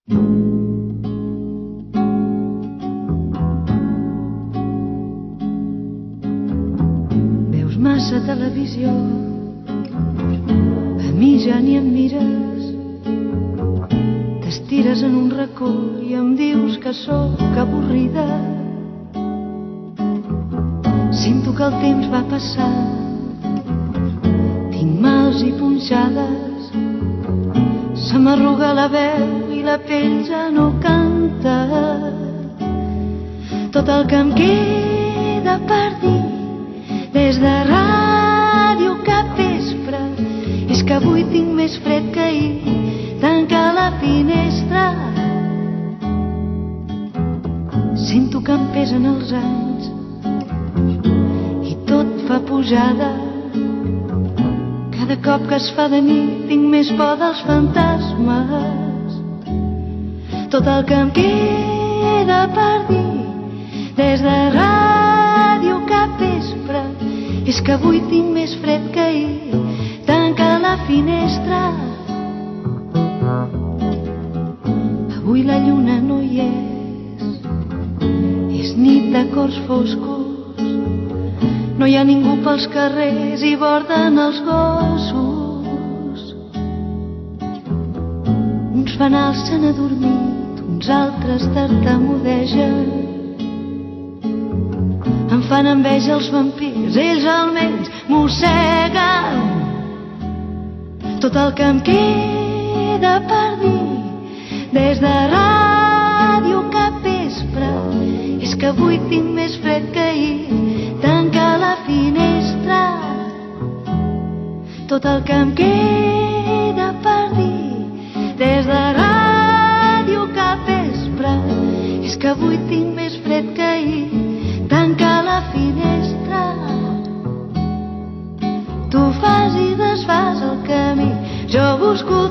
Veus massa televisió, a mi ja ni em mires. T'estires en un racó i em dius que sóc avorrida. Sento que el temps va passar, tinc mals i punxades, se m'arruga la veu i la pell ja no canta. Tot el que em queda per dir des de ràdio cap vespre és que avui tinc més fred que ahir. Tanca la finestra, sento que em pesen els anys i tot fa pujada. Cada cop que es fa de nit tinc més por dels fantasmes. Tot el que em queda per dir des de ràdio cap vespre és que avui tinc més fred que ahir. Tanca la finestra, avui la lluna no hi és nit de cors foscos, no hi ha ningú pels carrers i borden els gossos. Uns fanals s'han adormit, uns altres tartamudegen. Em fan enveja els vampirs, ells almenys mosseguen. Tot el que em queda per dir des de ràdio cap vespre és que avui tinc més fred que ahir. Tanca la finestra, tot el que em queda per dir des de ràdio cap vespre és que avui tinc més fred que ahir. Tanca la finestra, tu fas i desfas el camí, jo busco